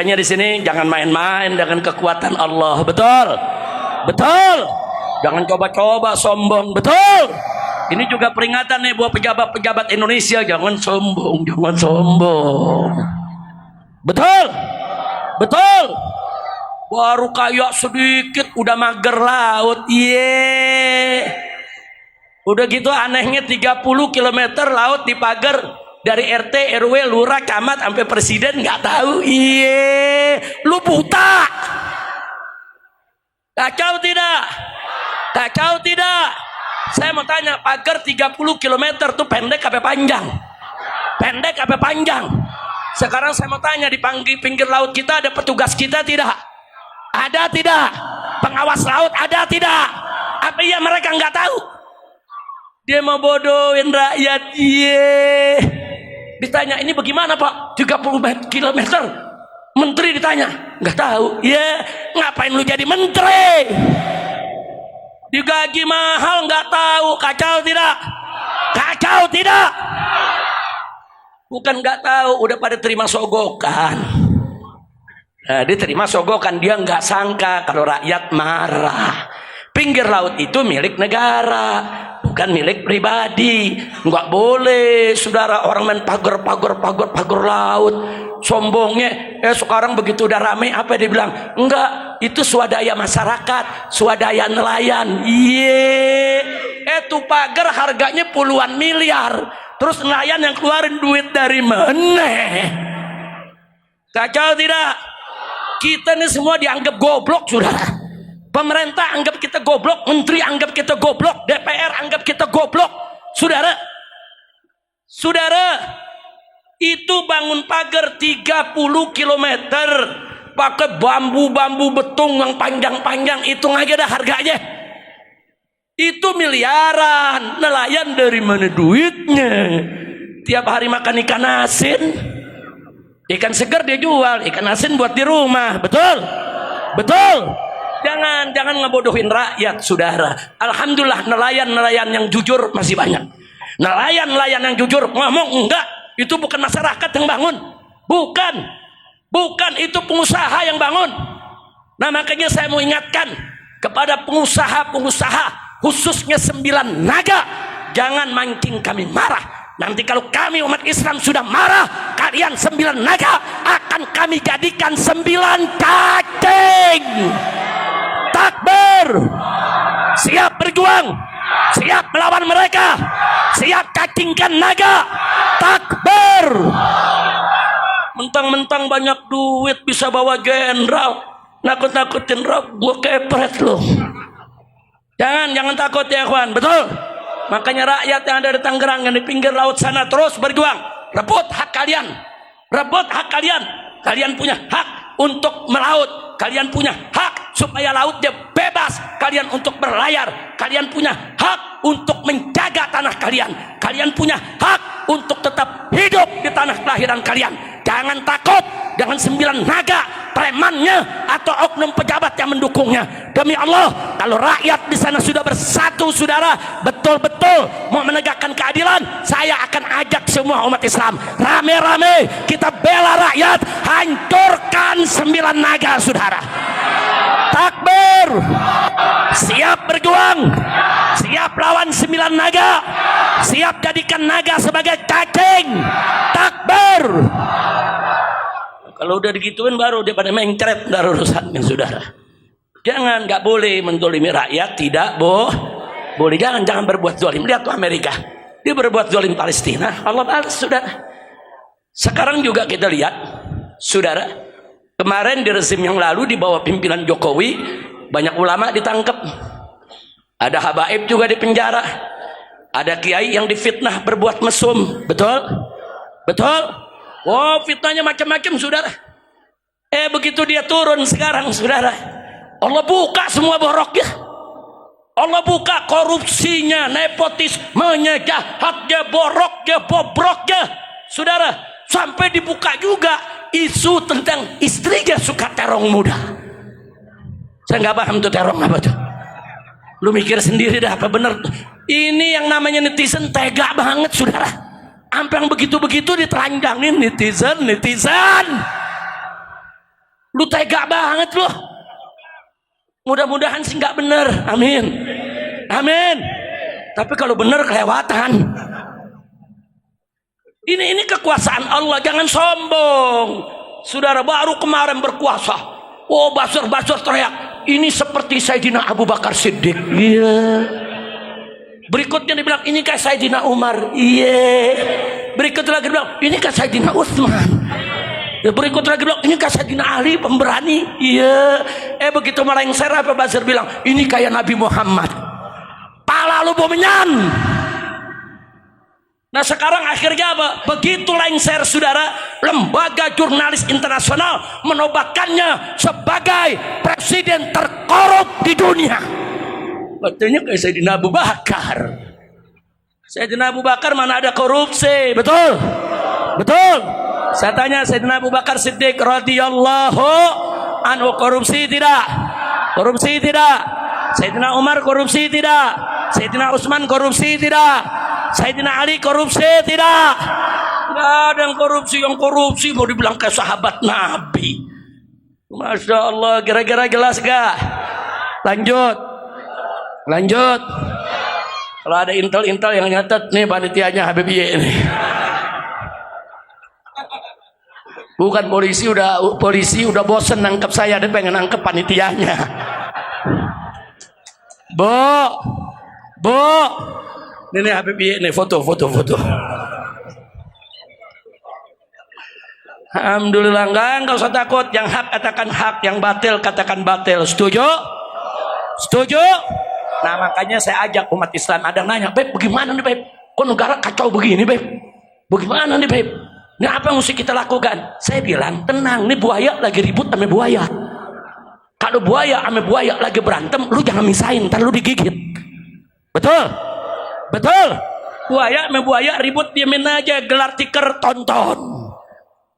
Makanya di sini jangan main-main dengan kekuatan Allah. Betul? Betul. Jangan coba-coba sombong. Betul. Ini juga peringatan nih buat pejabat-pejabat Indonesia, jangan sombong, jangan sombong. Betul? Betul. Baru kayak sedikit udah mager laut. Udah gitu anehnya 30 km laut dipagar dari RT, RW, lurah, camat sampai presiden nggak tahu. Lu buta. Kacau tidak? Kacau tidak? Saya mau tanya, pagar 30 km tuh pendek apa panjang? Pendek apa panjang? Sekarang saya mau tanya, di pinggir laut kita ada petugas kita tidak? Ada tidak? Pengawas laut ada tidak? Apa iya mereka nggak tahu? Dia mau bodohin rakyat. Ditanya, ini bagaimana Pak? 30 km. Menteri ditanya, nggak tahu. Ngapain lu jadi menteri? Digaji mahal nggak tahu. Kacau tidak? Kacau tidak? Bukan nggak tahu, udah pada terima sogokan. Nah, dia terima sogokan, dia nggak sangka kalau rakyat marah. Pinggir laut itu milik negara, bukan milik pribadi. Nggak boleh saudara orang main pagar laut. Sombongnya, sekarang begitu udah rame apa dia bilang? Enggak, itu swadaya masyarakat, swadaya nelayan. Itu pagar harganya puluhan miliar. Terus nelayan yang keluarin duit dari mana? Kacau tidak? Kita ini semua dianggap goblok, saudara. Pemerintah anggap kita goblok, menteri anggap kita goblok, DPR anggap kita goblok. Saudara, itu bangun pagar 30 km pakai bambu betung yang panjang-panjang, hitung aja dah harganya. Itu miliaran. Nelayan dari mana duitnya? Tiap hari makan ikan asin, ikan segar dia jual, ikan asin buat di rumah. Betul? Betul? Jangan ngebodohin rakyat, saudara. Alhamdulillah nelayan yang jujur masih banyak. Nelayan yang jujur ngomong enggak, itu bukan masyarakat yang bangun. Bukan itu pengusaha yang bangun. Nah makanya saya mau ingatkan kepada pengusaha khususnya 9 naga, jangan mancing kami marah. Nanti kalau kami umat Islam sudah marah, kalian 9 naga akan kami jadikan 9 cacing. Takbir. Siap berjuang, siap melawan mereka, siap cacingkan naga. Takbir. Mentang-mentang banyak duit bisa bawa jenderal, nakut-nakutin rob, gua kepret loh. Jangan takut ya kawan. Betul? Makanya rakyat yang ada di Tangerang, yang di pinggir laut sana, terus berjuang, rebut hak kalian. Rebut hak kalian. Kalian punya hak untuk melaut. Kalian punya hak supaya lautnya bebas. Kalian untuk berlayar. Kalian punya hak untuk menjaga tanah kalian. Kalian punya hak untuk tetap hidup di tanah kelahiran kalian. Jangan takut dengan 9 naga, premannya atau oknum pejabat yang mendukungnya. Demi Allah, kalau rakyat di sana sudah bersatu, saudara, betul-betul mau menegakkan keadilan, saya akan ajak semua umat Islam rame-rame kita bela rakyat, hancurkan 9 naga, saudara. Takbir. Siap berjuang, siap lawan 9 naga, siap jadikan naga sebagai cacing. Takbir. Kalau udah digituin baru dia pada mencret dari urusannya, saudara. Jangan, nggak boleh mendolimi rakyat, tidak boleh. Jangan berbuat zalim. Lihat tuh Amerika, dia berbuat zalim Palestina, Allah balas, saudara. Sekarang juga kita lihat, saudara, kemarin di rezim yang lalu di bawah pimpinan Jokowi banyak ulama ditangkap, ada habaib juga di penjara, ada kiai yang difitnah berbuat mesum. Betul? Oh, fitnahnya macam-macam, saudara. Begitu dia turun sekarang, saudara, Allah buka semua boroknya. Allah buka korupsinya, nepotismenya, jahatnya, boroknya, bobroknya, saudara. Sampai dibuka juga isu tentang istrinya suka terong muda. Saya nggak paham tuh terong apa tuh. Lu mikir sendiri dah apa bener. Ini yang namanya netizen tega banget, saudara. Sampai yang begitu-begitu ditelanjangin netizen. Lu tega banget lu. Mudah-mudahan sih nggak bener. Amin. Amin. Tapi kalau bener kelewatan. Ini kekuasaan Allah, jangan sombong. Saudara baru kemarin berkuasa. Oh, basur-basur teriak, ini seperti Sayyidina Abu Bakar Siddiq. Iya. Berikutnya dibilang, ini kayak Sayyidina Umar. Iya. Berikutnya lagi bilang, ini kayak Sayyidina Utsman. Ya, berikut lagi bilang, ini kayak Sayyidina Ali pemberani. Iya. Begitu melengser apa basur bilang, ini kayak Nabi Muhammad. Pala lu bomenyan. Nah sekarang akhirnya apa? Begitu lengser saudara, lembaga jurnalis internasional menobatkannya sebagai presiden terkorup di dunia. Betulnya kayak Sayyidina Abu Bakar. Sayyidina Abu Bakar mana ada korupsi, betul? Betul. Saya tanya Sayyidina Abu Bakar Siddiq radhiyallahu anhu korupsi tidak? Korupsi tidak? Sayyidina Umar korupsi tidak? Sayyidina Utsman korupsi tidak? Sayyidina Ali korupsi tidak? Nggak ada yang korupsi mau dibilang kayak sahabat Nabi. Masya Allah, kira-kira jelas gak? Lanjut. Kalau ada intel yang nyatet nih panitianya Habib Ye ini. Bukan polisi udah bosen nangkep saya, dia pengen nangkep panitianya. Bo. Ini Habib Ye nih foto. Alhamdulillah, enggak usah takut. Yang hak katakan hak, yang batil katakan batil. Setuju? Nah makanya saya ajak umat Islam. Ada nanya, Beb bagaimana nih Beb? Kok negara kacau begini Beb? Bagaimana nih Beb? Ini apa yang mesti kita lakukan? Saya bilang tenang, nih buaya lagi ribut sama buaya. Kalau buaya sama buaya lagi berantem, lu jangan misahin, ntar lu digigit. Betul? Buaya sama buaya ribut, diamin aja, gelar tikar tonton.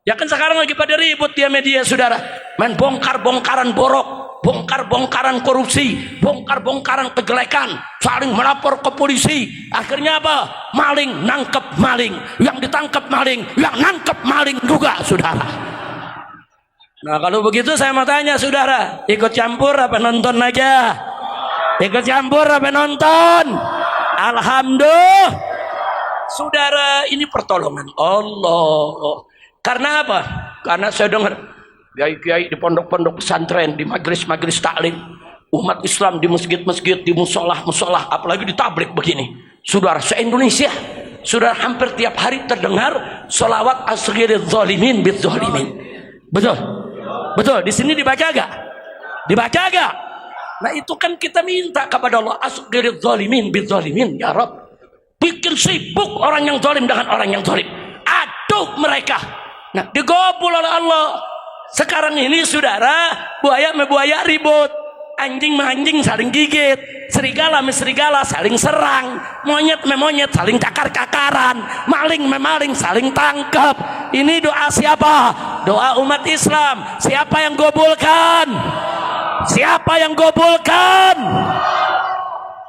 Ya kan sekarang lagi pada ribut dia media saudara, main bongkar-bongkaran borok, bongkar-bongkaran korupsi, bongkar-bongkaran kejelekan, saling melapor ke polisi. Akhirnya apa? Maling nangkep maling, yang ditangkap maling, yang nangkep maling juga saudara. Nah kalau begitu saya mau tanya saudara, ikut campur apa nonton aja? Ikut campur apa nonton? Alhamdulillah. Saudara, ini pertolongan Allah. Karena apa? Karena saya dengar kiai-kiai di pondok-pondok pesantren, di majelis-majelis taklim, umat Islam di masjid-masjid, di musolah-musolah, apalagi di tablik begini. Saudara, se-Indonesia, saudara hampir tiap hari terdengar sholawat asghiriz zalimin bid zalimin. Betul. Di sini dibaca gak? Nah itu kan kita minta kepada Allah, asghiriz zalimin bid zalimin, ya Rabb. Bikin sibuk orang yang zalim dengan orang yang zalim. Aduk mereka. Nah digobul oleh Allah. Sekarang ini saudara, buaya sama buaya ribut, anjing sama anjing saling gigit, serigala sama serigala saling serang, monyet sama monyet saling cakar-cakaran, maling sama maling saling tangkap. Ini doa siapa? Doa umat Islam. Siapa yang gobulkan?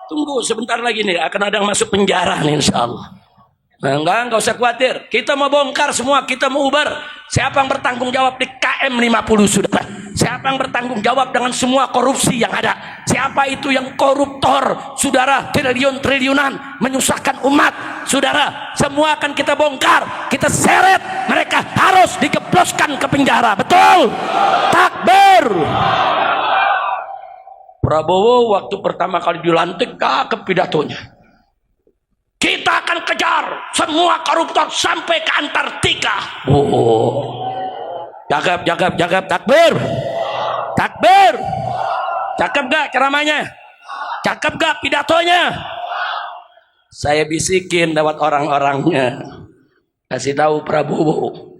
Tunggu sebentar lagi nih, akan ada yang masuk penjara nih insyaallah. Nah, enggak usah khawatir. Kita mau bongkar semua, kita mau ubar. Siapa yang bertanggung jawab di KM50 saudara? Siapa yang bertanggung jawab dengan semua korupsi yang ada? Siapa itu yang koruptor saudara, triliun-triliunan menyusahkan umat saudara? Semua akan kita bongkar, kita seret. Mereka harus digebloskan ke penjara. Betul? Takbir. Prabowo waktu pertama kali dilantik ke pidatonya, kita akan kejar semua koruptor sampai ke Antartika. Jagab, takbir. Cakep gak ceramahnya? Cakep gak pidatonya? Saya bisikin lewat orang-orangnya, kasih tahu Prabowo,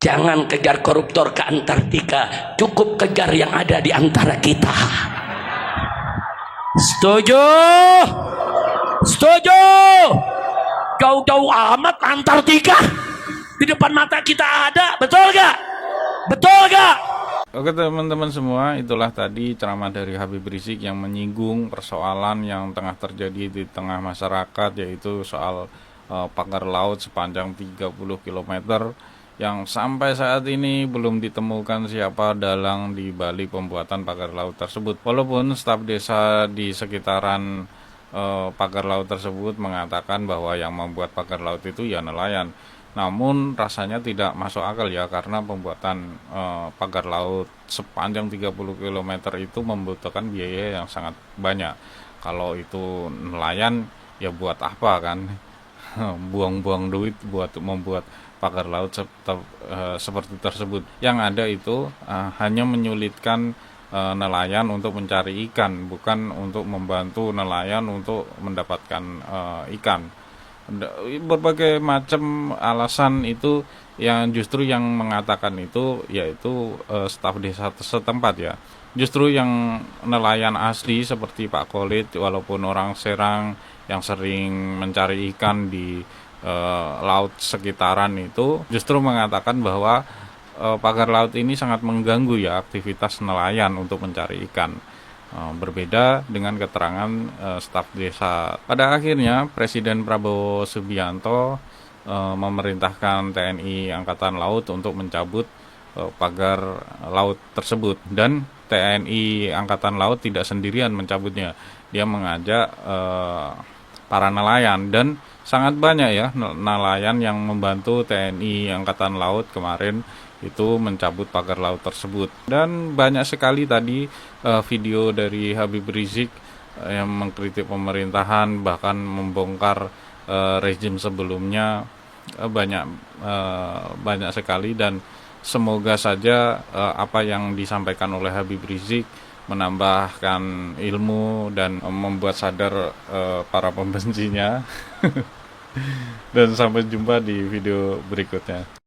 jangan kejar koruptor ke Antartika, cukup kejar yang ada di antara kita. Setuju? Jauh-jauh amat Antartika di depan mata kita ada, betul gak? Oke teman-teman semua, itulah tadi ceramah dari Habib Rizik yang menyinggung persoalan yang tengah terjadi di tengah masyarakat, yaitu soal pagar laut sepanjang 30 km yang sampai saat ini belum ditemukan siapa dalang di balik pembuatan pagar laut tersebut. Walaupun staf desa di sekitaran pagar laut tersebut mengatakan bahwa yang membuat pagar laut itu ya nelayan. Namun rasanya tidak masuk akal ya, karena pembuatan pagar laut sepanjang 30 km itu membutuhkan biaya yang sangat banyak. Kalau itu nelayan ya buat apa kan? Buang-buang duit buat membuat pagar laut seperti tersebut. Yang ada itu hanya menyulitkan nelayan untuk mencari ikan, bukan untuk membantu nelayan untuk mendapatkan ikan. Berbagai macam alasan itu yang justru yang mengatakan itu yaitu staf desa setempat ya. Justru yang nelayan asli seperti Pak Kolit, walaupun orang Serang yang sering mencari ikan di laut sekitaran itu, justru mengatakan bahwa pagar laut ini sangat mengganggu ya aktivitas nelayan untuk mencari ikan. Berbeda dengan keterangan staf desa. Pada akhirnya Presiden Prabowo Subianto memerintahkan TNI Angkatan Laut untuk mencabut pagar laut tersebut, dan TNI Angkatan Laut tidak sendirian mencabutnya. Dia mengajak para nelayan, dan sangat banyak ya nelayan yang membantu TNI Angkatan Laut kemarin itu mencabut pagar laut tersebut. Dan banyak sekali tadi video dari Habib Rizik yang mengkritik pemerintahan, bahkan membongkar rezim sebelumnya. Banyak sekali, dan semoga saja apa yang disampaikan oleh Habib Rizik menambahkan ilmu dan membuat sadar para pembencinya. Dan sampai jumpa di video berikutnya.